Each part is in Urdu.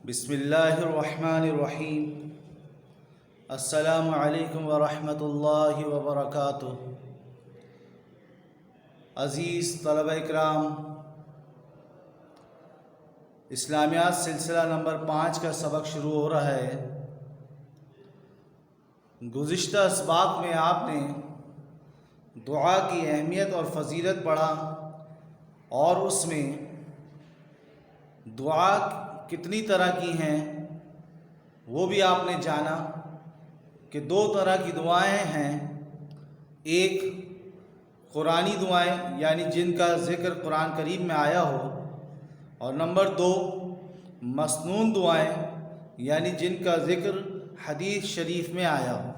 بسم اللہ الرحمن الرحیم۔ السلام علیکم ورحمۃ اللہ وبرکاتہ۔ عزیز طلبہ اکرام، اسلامیات سلسلہ نمبر 5 کا سبق شروع ہو رہا ہے۔ گزشتہ اسباق میں آپ نے دعا کی اہمیت اور فضیلت پڑھا، اور اس میں دعا کتنی طرح کی ہیں وہ بھی آپ نے جانا کہ 2 طرح کی دعائیں ہیں۔ ایک قرآنی دعائیں یعنی جن کا ذکر قرآن کریم میں آیا ہو، اور نمبر 2 مسنون دعائیں یعنی جن کا ذکر حدیث شریف میں آیا ہو۔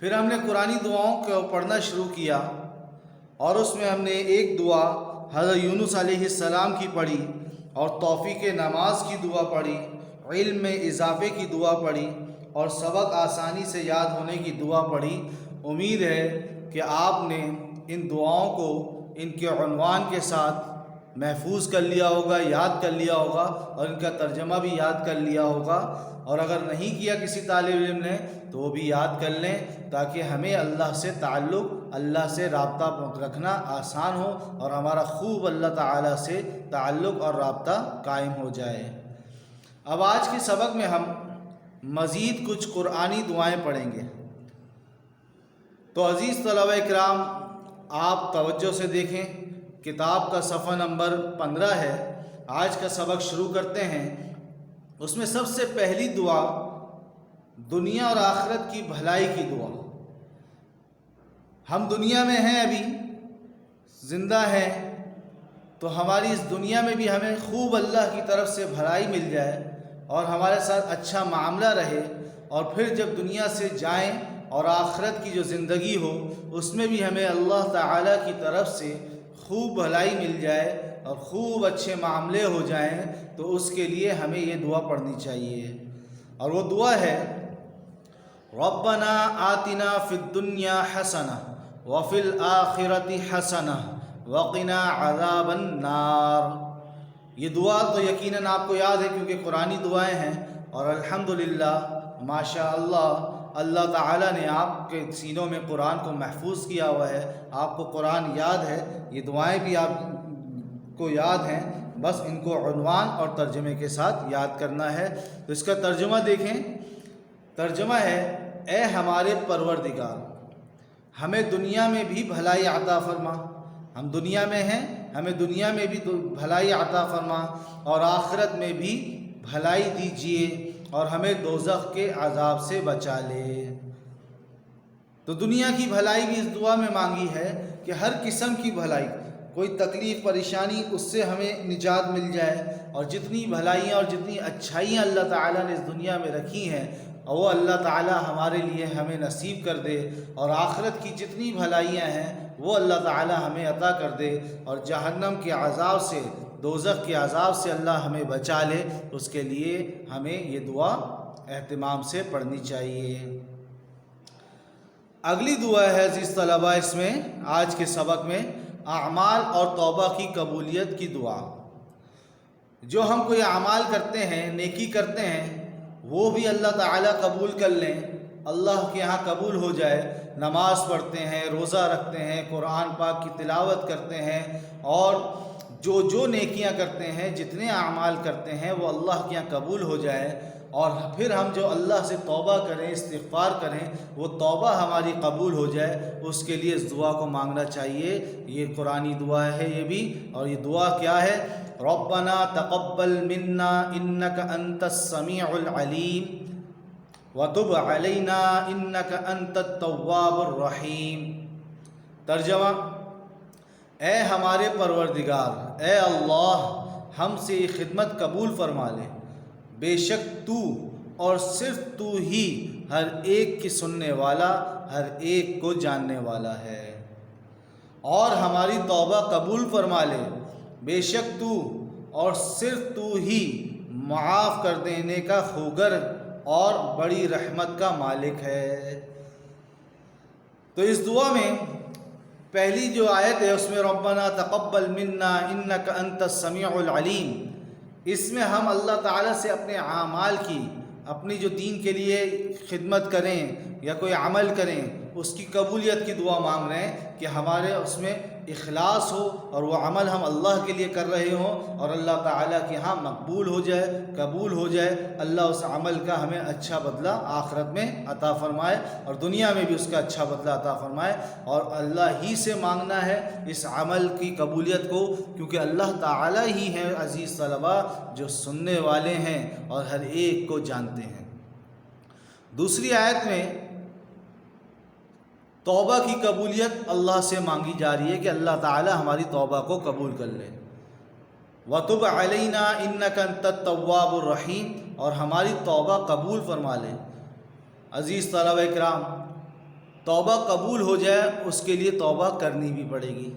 پھر ہم نے قرآنی دعاؤں کو پڑھنا شروع کیا، اور اس میں ہم نے ایک دعا حضرت یونس علیہ السلام کی پڑھی، اور توفیق نماز کی دعا پڑھی، علم میں اضافے کی دعا پڑھی، اور سبق آسانی سے یاد ہونے کی دعا پڑھی۔ امید ہے کہ آپ نے ان دعاؤں کو ان کے عنوان کے ساتھ محفوظ کر لیا ہوگا، یاد کر لیا ہوگا، اور ان کا ترجمہ بھی یاد کر لیا ہوگا۔ اور اگر نہیں کیا کسی طالب علم نے تو وہ بھی یاد کر لیں، تاکہ ہمیں اللہ سے تعلق، اللہ سے رابطہ رکھنا آسان ہو، اور ہمارا خوب اللہ تعالیٰ سے تعلق اور رابطہ قائم ہو جائے۔ اب آج کے سبق میں ہم مزید کچھ قرآنی دعائیں پڑھیں گے۔ تو عزیز طلبہ اکرام، آپ توجہ سے دیکھیں، کتاب کا صفحہ نمبر 15 ہے۔ آج کا سبق شروع کرتے ہیں۔ اس میں سب سے پہلی دعا دنیا اور آخرت کی بھلائی کی دعا۔ ہم دنیا میں ہیں، ابھی زندہ ہیں، تو ہماری اس دنیا میں بھی ہمیں خوب اللہ کی طرف سے بھلائی مل جائے، اور ہمارے ساتھ اچھا معاملہ رہے، اور پھر جب دنیا سے جائیں اور آخرت کی جو زندگی ہو اس میں بھی ہمیں اللہ تعالیٰ کی طرف سے خوب بھلائی مل جائے اور خوب اچھے معاملے ہو جائیں، تو اس کے لیے ہمیں یہ دعا پڑھنی چاہیے۔ اور وہ دعا ہے ربنا آتنا فی الدنیا حسنہ وفی الآخرۃ حسنہ وقنا عذاب النار۔ یہ دعا تو یقیناً آپ کو یاد ہے، کیونکہ قرآنی دعائیں ہیں، اور الحمدللہ ماشاء اللہ اللہ تعالیٰ نے آپ کے سینوں میں قرآن کو محفوظ کیا ہوا ہے، آپ کو قرآن یاد ہے، یہ دعائیں بھی آپ کو یاد ہیں، بس ان کو عنوان اور ترجمے کے ساتھ یاد کرنا ہے۔ تو اس کا ترجمہ دیکھیں۔ ترجمہ ہے، اے ہمارے پروردگار، ہمیں دنیا میں بھی بھلائی عطا فرما۔ ہم دنیا میں ہیں، ہمیں دنیا میں بھی بھلائی عطا فرما، اور آخرت میں بھی بھلائی دیجیے، اور ہمیں دوزخ کے عذاب سے بچا لے۔ تو دنیا کی بھلائی بھی اس دعا میں مانگی ہے کہ ہر قسم کی بھلائی، کوئی تکلیف پریشانی، اس سے ہمیں نجات مل جائے، اور جتنی بھلائیاں اور جتنی اچھائیاں اللہ تعالیٰ نے اس دنیا میں رکھی ہیں وہ اللہ تعالیٰ ہمارے لیے ہمیں نصیب کر دے، اور آخرت کی جتنی بھلائیاں ہیں وہ اللہ تعالیٰ ہمیں عطا کر دے، اور جہنم کے عذاب سے، دوزخ کے عذاب سے اللہ ہمیں بچا لے۔ اس کے لیے ہمیں یہ دعا اہتمام سے پڑھنی چاہیے۔ اگلی دعا ہے عزیز طلبہ، اس میں آج کے سبق میں اعمال اور توبہ کی قبولیت کی دعا۔ جو ہم کوئی اعمال کرتے ہیں، نیکی کرتے ہیں، وہ بھی اللہ تعالیٰ قبول کر لیں، اللہ کے یہاں قبول ہو جائے۔ نماز پڑھتے ہیں، روزہ رکھتے ہیں، قرآن پاک کی تلاوت کرتے ہیں، اور جو نیکیاں کرتے ہیں، جتنے اعمال کرتے ہیں، وہ اللہ کے یہاں قبول ہو جائے، اور پھر ہم جو اللہ سے توبہ کریں، استغفار کریں، وہ توبہ ہماری قبول ہو جائے۔ اس کے لیے اس دعا کو مانگنا چاہیے۔ یہ قرآنی دعا ہے یہ بھی، اور یہ دعا کیا ہے؟ ربنا تقبل منا انک انت السمیع العلیم وتب علینا انک انت التواب الرحیم۔ ترجمہ، اے ہمارے پروردگار، اے اللہ، ہم سے یہ خدمت قبول فرما لے۔ بے شک تو اور صرف تو ہی ہر ایک کی سننے والا، ہر ایک کو جاننے والا ہے، اور ہماری توبہ قبول فرما لے۔ بے شک تو اور صرف تو ہی معاف کر دینے کا خوگر اور بڑی رحمت کا مالک ہے۔ تو اس دعا میں پہلی جو آیت ہے اس میں ربنا تقبل منا انک انت السمیع العلیم، اس میں ہم اللہ تعالیٰ سے اپنے اعمال کی، اپنی جو دین کے لیے خدمت کریں یا کوئی عمل کریں اس کی قبولیت کی دعا مانگ رہے ہیں کہ ہمارے اس میں اخلاص ہو اور وہ عمل ہم اللہ کے لیے کر رہے ہوں اور اللہ تعالیٰ کے ہاں مقبول ہو جائے، قبول ہو جائے، اللہ اس عمل کا ہمیں اچھا بدلہ آخرت میں عطا فرمائے اور دنیا میں بھی اس کا اچھا بدلہ عطا فرمائے، اور اللہ ہی سے مانگنا ہے اس عمل کی قبولیت کو، کیونکہ اللہ تعالیٰ ہی ہے عزیز طلباء جو سننے والے ہیں اور ہر ایک کو جانتے ہیں۔ دوسری آیت میں توبہ کی قبولیت اللہ سے مانگی جا رہی ہے کہ اللہ تعالی ہماری توبہ کو قبول کر لے۔ وَتُبْ عَلَيْنَا إِنَّكَ أَنْتَ التَّوَّابُ الرَّحِيمُ، اور ہماری توبہ قبول فرما لے۔ عزیز طلبہ اکرام، توبہ قبول ہو جائے اس کے لیے توبہ کرنی بھی پڑے گی،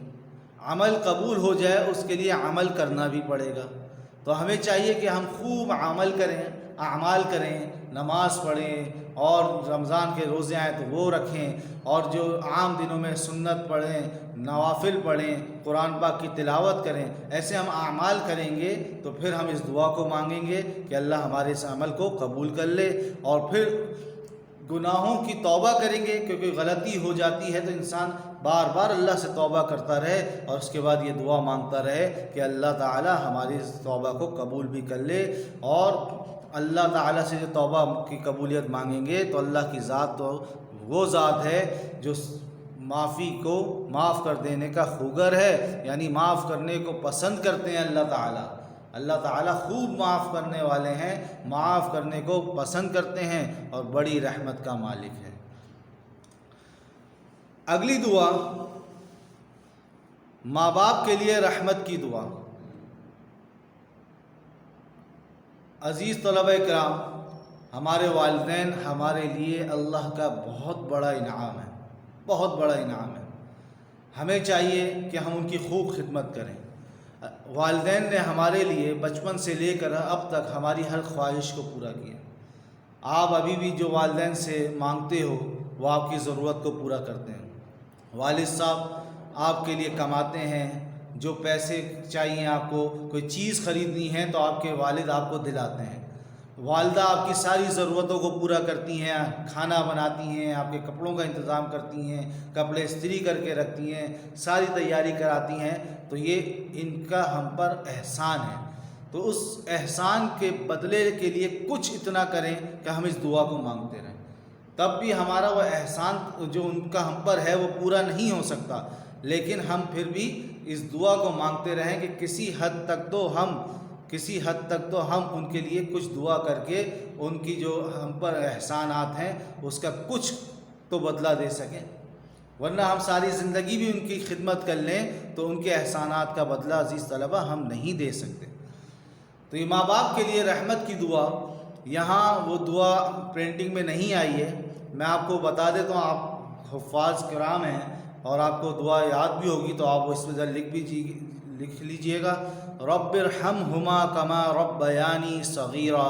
عمل قبول ہو جائے اس کے لیے عمل کرنا بھی پڑے گا۔ تو ہمیں چاہیے کہ ہم خوب عمل کریں، اعمال کریں، نماز پڑھیں اور رمضان کے روزے آئیں تو وہ رکھیں، اور جو عام دنوں میں سنت پڑھیں، نوافل پڑھیں، قرآن پاک کی تلاوت کریں۔ ایسے ہم اعمال کریں گے تو پھر ہم اس دعا کو مانگیں گے کہ اللہ ہمارے اس عمل کو قبول کر لے، اور پھر گناہوں کی توبہ کریں گے، کیونکہ غلطی ہو جاتی ہے تو انسان بار بار اللہ سے توبہ کرتا رہے اور اس کے بعد یہ دعا مانگتا رہے کہ اللہ تعالی ہماری اس توبہ کو قبول بھی کر لے۔ اور اللہ تعالیٰ سے جو توبہ کی قبولیت مانگیں گے تو اللہ کی ذات تو وہ ذات ہے جو معافی کو معاف کر دینے کا خوگر ہے، یعنی معاف کرنے کو پسند کرتے ہیں اللہ تعالیٰ۔ اللہ تعالیٰ خوب معاف کرنے والے ہیں، معاف کرنے کو پسند کرتے ہیں اور بڑی رحمت کا مالک ہے۔ اگلی دعا ماں باپ کے لیے رحمت کی دعا۔ عزیز طلبہ اکرام، ہمارے والدین ہمارے لیے اللہ کا بہت بڑا انعام ہے، بہت بڑا انعام ہے۔ ہمیں چاہیے کہ ہم ان کی خوب خدمت کریں۔ والدین نے ہمارے لیے بچپن سے لے کر اب تک ہماری ہر خواہش کو پورا کیا۔ آپ ابھی بھی جو والدین سے مانگتے ہو وہ آپ کی ضرورت کو پورا کرتے ہیں۔ والد صاحب آپ کے لیے کماتے ہیں، جو پیسے چاہیے آپ کو، کوئی چیز خریدنی ہے تو آپ کے والد آپ کو دلاتے ہیں۔ والدہ آپ کی ساری ضرورتوں کو پورا کرتی ہیں، کھانا بناتی ہیں، آپ کے کپڑوں کا انتظام کرتی ہیں، کپڑے استری کر کے رکھتی ہیں، ساری تیاری کراتی ہیں، تو یہ ان کا ہم پر احسان ہے۔ تو اس احسان کے بدلے کے لیے کچھ اتنا کریں کہ ہم اس دعا کو مانگتے رہیں، تب بھی ہمارا وہ احسان جو ان کا ہم پر ہے وہ پورا نہیں ہو سکتا، لیکن ہم پھر بھی اس دعا کو مانگتے رہیں کہ کسی حد تک تو ہم ان کے لیے کچھ دعا کر کے ان کی جو ہم پر احسانات ہیں اس کا کچھ تو بدلہ دے سکیں، ورنہ ہم ساری زندگی بھی ان کی خدمت کر لیں تو ان کے احسانات کا بدلہ عزیز طلبہ ہم نہیں دے سکتے۔ تو یہ ماں باپ کے لیے رحمت کی دعا، یہاں وہ دعا پرنٹنگ میں نہیں آئی ہے، میں آپ کو بتا دیتا ہوں، آپ حفاظ کرام ہیں اور آپ کو دعا یاد بھی ہوگی تو آپ اس میں لکھ لیجئے گا، رب ارحمہما کما ربیانی صغیرا۔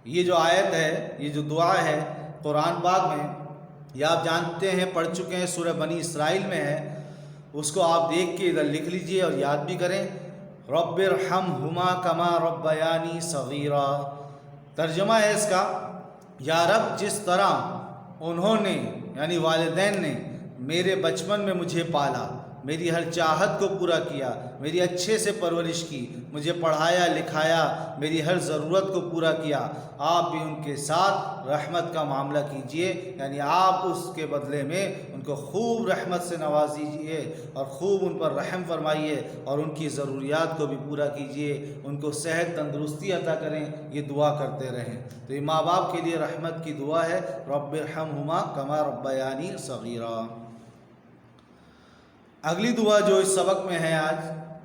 یہ جو آیت ہے، یہ جو دعا ہے قرآن پاک میں، یہ آپ جانتے ہیں، پڑھ چکے ہیں، سورہ بنی اسرائیل میں ہے، اس کو آپ دیکھ کے ادھر لکھ لیجئے اور یاد بھی کریں، رب ارحمہما کما ربیانی صغیرا۔ ترجمہ ہے اس کا، یا رب جس طرح انہوں نے یعنی والدین نے میرے بچپن میں مجھے پالا، میری ہر چاہت کو پورا کیا، میری اچھے سے پرورش کی، مجھے پڑھایا لکھایا، میری ہر ضرورت کو پورا کیا، آپ بھی ان کے ساتھ رحمت کا معاملہ کیجئے، یعنی آپ اس کے بدلے میں ان کو خوب رحمت سے نوازیجئے اور خوب ان پر رحم فرمائیے اور ان کی ضروریات کو بھی پورا کیجئے، ان کو صحت تندرستی عطا کریں، یہ دعا کرتے رہیں۔ تو یہ ماں باپ کے لیے رحمت کی دعا ہے، رب ارحمہما کما ربیانی صغیرا۔ اگلی دعا جو اس سبق میں ہے آج،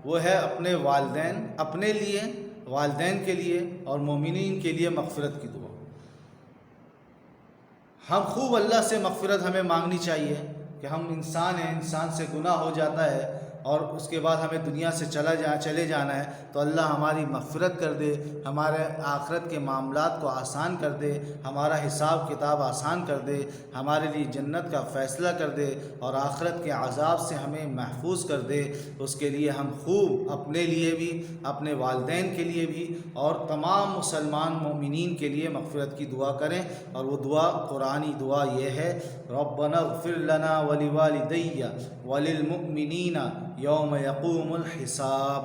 وہ ہے اپنے والدین، اپنے لیے، والدین کے لیے اور مومنین کے لیے مغفرت کی دعا۔ ہم خوب اللہ سے مغفرت ہمیں مانگنی چاہیے کہ ہم انسان ہیں، انسان سے گناہ ہو جاتا ہے، اور اس کے بعد ہمیں دنیا سے چلے جانا ہے، تو اللہ ہماری مغفرت کر دے، ہمارے آخرت کے معاملات کو آسان کر دے، ہمارا حساب کتاب آسان کر دے، ہمارے لیے جنت کا فیصلہ کر دے اور آخرت کے عذاب سے ہمیں محفوظ کر دے۔ اس کے لیے ہم خوب اپنے لیے بھی، اپنے والدین کے لیے بھی اور تمام مسلمان مومنین کے لیے مغفرت کی دعا کریں، اور وہ دعا قرآنی دعا یہ ہے: ربنا اغفر لنا ولوالدی وللمؤمنین یوم یقوم الحساب۔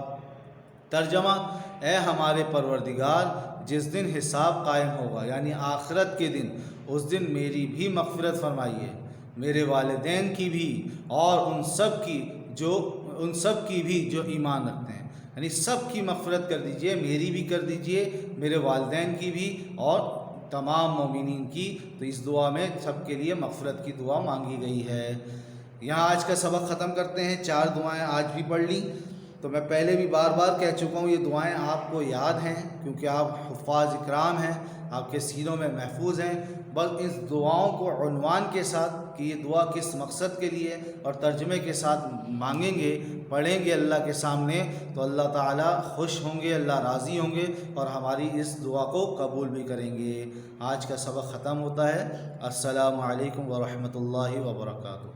ترجمہ: اے ہمارے پروردگار، جس دن حساب قائم ہوگا یعنی آخرت کے دن، اس دن میری بھی مغفرت فرمائیے، میرے والدین کی بھی، اور ان سب کی بھی جو ایمان رکھتے ہیں، یعنی سب کی مغفرت کر دیجئے، میری بھی کر دیجئے، میرے والدین کی بھی اور تمام مومنین کی۔ تو اس دعا میں سب کے لیے مغفرت کی دعا مانگی گئی ہے۔ یہاں آج کا سبق ختم کرتے ہیں۔ 4 دعائیں آج بھی پڑھ لیں۔ تو میں پہلے بھی بار بار کہہ چکا ہوں، یہ دعائیں آپ کو یاد ہیں کیونکہ آپ حفاظ اکرام ہیں، آپ کے سینوں میں محفوظ ہیں۔ بس اس دعاؤں کو عنوان کے ساتھ کہ یہ دعا کس مقصد کے لیے اور ترجمے کے ساتھ مانگیں گے، پڑھیں گے اللہ کے سامنے، تو اللہ تعالیٰ خوش ہوں گے، اللہ راضی ہوں گے اور ہماری اس دعا کو قبول بھی کریں گے۔ آج کا سبق ختم ہوتا ہے۔ السلام علیکم ورحمۃ اللہ وبرکاتہ۔